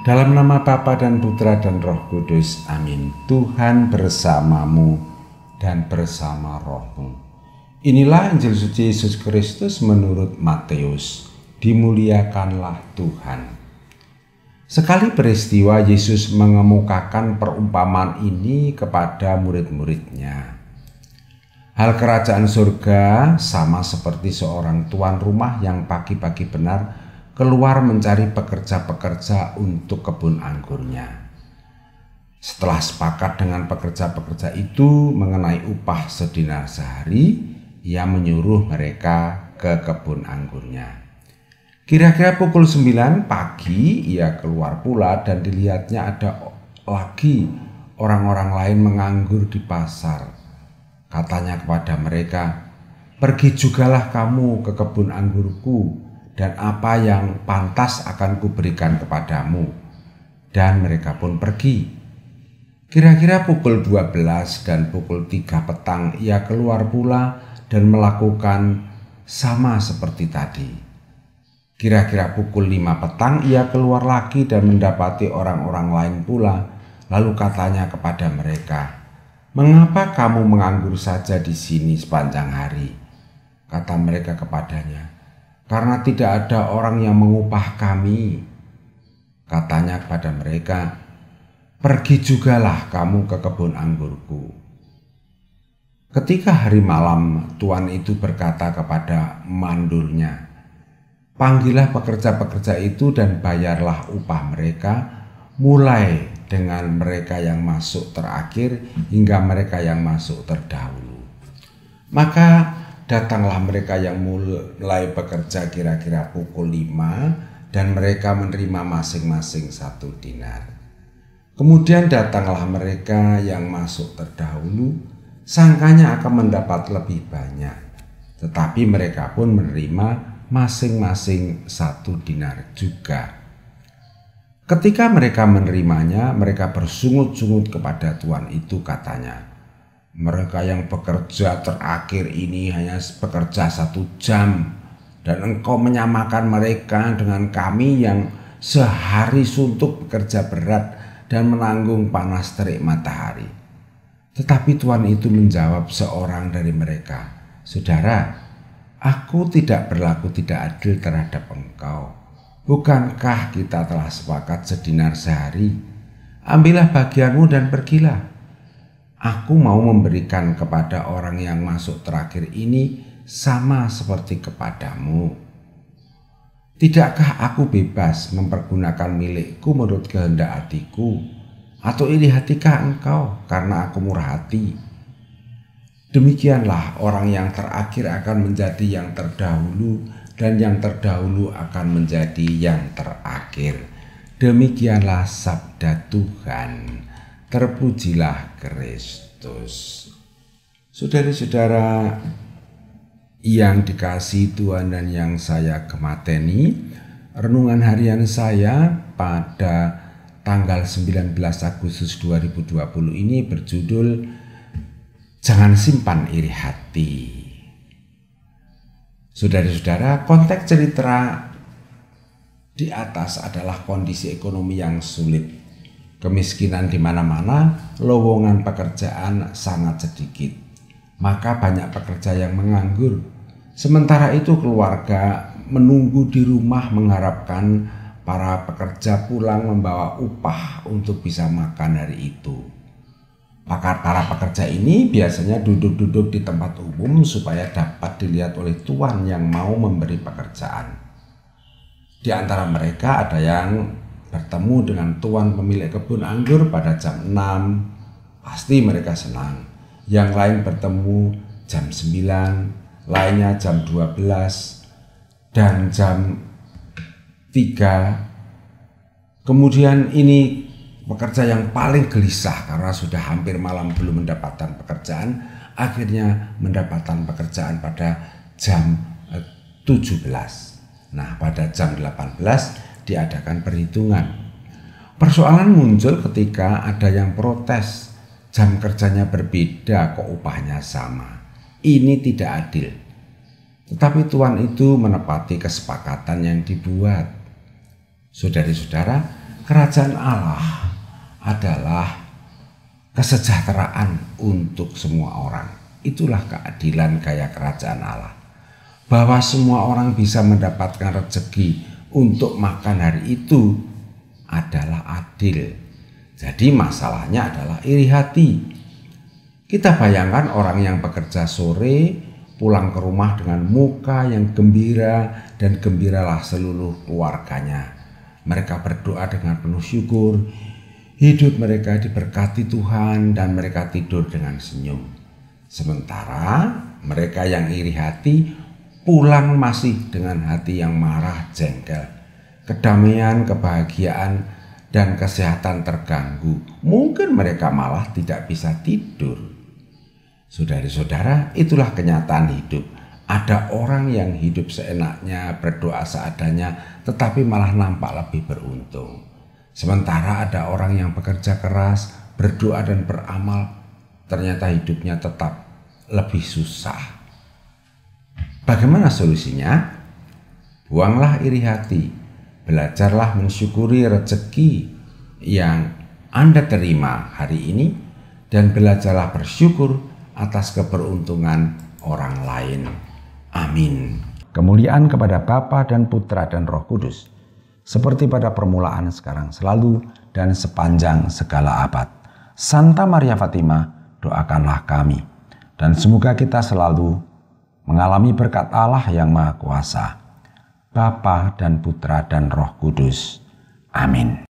Dalam nama Bapa dan Putra dan Roh Kudus, amin. Tuhan bersamamu dan bersama rohmu. Inilah Injil suci Yesus Kristus menurut Matius. Dimuliakanlah Tuhan. Sekali peristiwa Yesus mengemukakan perumpamaan ini kepada murid-muridnya. Hal kerajaan surga sama seperti seorang tuan rumah yang pagi-pagi benar keluar mencari pekerja-pekerja untuk kebun anggurnya. Setelah sepakat dengan pekerja-pekerja itu mengenai upah sedinar sehari, ia menyuruh mereka ke kebun anggurnya. Kira-kira pukul 9 pagi ia keluar pula dan dilihatnya ada lagi orang-orang lain menganggur di pasar. Katanya kepada mereka, "Pergi jugalah kamu ke kebun anggurku, dan apa yang pantas akan kuberikan kepadamu." Dan mereka pun pergi. Kira-kira pukul 12 dan pukul 3 petang ia keluar pula dan melakukan sama seperti tadi. Kira-kira pukul 5 petang ia keluar lagi dan mendapati orang-orang lain pula. Lalu katanya kepada mereka, "Mengapa kamu menganggur saja di sini sepanjang hari?" Kata mereka kepadanya, "Karena tidak ada orang yang mengupah kami." Katanya kepada mereka, "Pergi jugalah kamu ke kebun anggurku." Ketika hari malam, tuan itu berkata kepada mandurnya, "Panggillah pekerja-pekerja itu dan bayarlah upah mereka, mulai dengan mereka yang masuk terakhir hingga mereka yang masuk terdahulu." Maka datanglah mereka yang mulai bekerja kira-kira pukul 5 dan mereka menerima masing-masing 1 dinar. Kemudian datanglah mereka yang masuk terdahulu, sangkanya akan mendapat lebih banyak. Tetapi mereka pun menerima masing-masing 1 dinar juga. Ketika mereka menerimanya, mereka bersungut-sungut kepada tuan itu, katanya, "Mereka yang bekerja terakhir ini hanya bekerja 1 jam, dan engkau menyamakan mereka dengan kami yang sehari suntuk bekerja berat dan menanggung panas terik matahari." Tetapi tuan itu menjawab seorang dari mereka, "Saudara, aku tidak berlaku tidak adil terhadap engkau. Bukankah kita telah sepakat sedinar sehari? Ambillah bagianmu dan pergilah. Aku mau memberikan kepada orang yang masuk terakhir ini sama seperti kepadamu. Tidakkah aku bebas mempergunakan milikku menurut kehendak hatiku? Atau iri hatikah engkau karena aku murah hati?" Demikianlah orang yang terakhir akan menjadi yang terdahulu, dan yang terdahulu akan menjadi yang terakhir. Demikianlah sabda Tuhan. Terpujilah Kristus. Saudara-saudara yang dikasihi Tuhan dan yang saya gemateni, renungan harian saya pada tanggal 19 Agustus 2020 ini berjudul "Jangan Simpan Iri Hati". Saudara-saudara, konteks cerita di atas adalah kondisi ekonomi yang sulit. Kemiskinan di mana-mana, lowongan pekerjaan sangat sedikit. Maka banyak pekerja yang menganggur. Sementara itu keluarga menunggu di rumah mengharapkan para pekerja pulang membawa upah untuk bisa makan hari itu. Maka para pekerja ini biasanya duduk-duduk di tempat umum supaya dapat dilihat oleh tuan yang mau memberi pekerjaan. Di antara mereka ada yang bertemu dengan tuan pemilik kebun anggur pada jam 6, pasti mereka senang. Yang lain bertemu jam 9, lainnya jam 12, dan jam 3. Kemudian ini pekerja yang paling gelisah karena sudah hampir malam belum mendapatkan pekerjaan, akhirnya mendapatkan pekerjaan pada jam 17. Nah, pada jam 18 diadakan perhitungan. Persoalan muncul ketika ada yang protes, jam kerjanya berbeda kok upahnya sama. Ini tidak adil. Tetapi tuan itu menepati kesepakatan yang dibuat. Saudara-saudara, Kerajaan Allah adalah kesejahteraan untuk semua orang. Itulah keadilan gaya kerajaan Allah. Bahwa semua orang bisa mendapatkan rezeki untuk makan hari itu adalah adil. Jadi masalahnya adalah iri hati. Kita bayangkan orang yang bekerja sore pulang ke rumah dengan muka yang gembira, dan gembiralah seluruh keluarganya. Mereka berdoa dengan penuh syukur, hidup mereka diberkati Tuhan, dan mereka tidur dengan senyum. Sementara mereka yang iri hati pulang masih dengan hati yang marah, jengkel. Kedamaian, kebahagiaan, dan kesehatan terganggu. Mungkin mereka malah tidak bisa tidur. Saudara-saudara, itulah kenyataan hidup. Ada orang yang hidup seenaknya, berdoa seadanya, tetapi malah nampak lebih beruntung. Sementara ada orang yang bekerja keras, berdoa dan beramal, ternyata hidupnya tetap lebih susah. Bagaimana solusinya? Buanglah iri hati. Belajarlah mensyukuri rezeki yang Anda terima hari ini, dan belajarlah bersyukur atas keberuntungan orang lain. Amin. Kemuliaan kepada Bapa dan Putra dan Roh Kudus, seperti pada permulaan, sekarang, selalu, dan sepanjang segala abad. Santa Maria Fatima, doakanlah kami, dan semoga kita selalu mengalami berkat Allah yang Maha Kuasa, Bapa dan Putra dan Roh Kudus. Amin.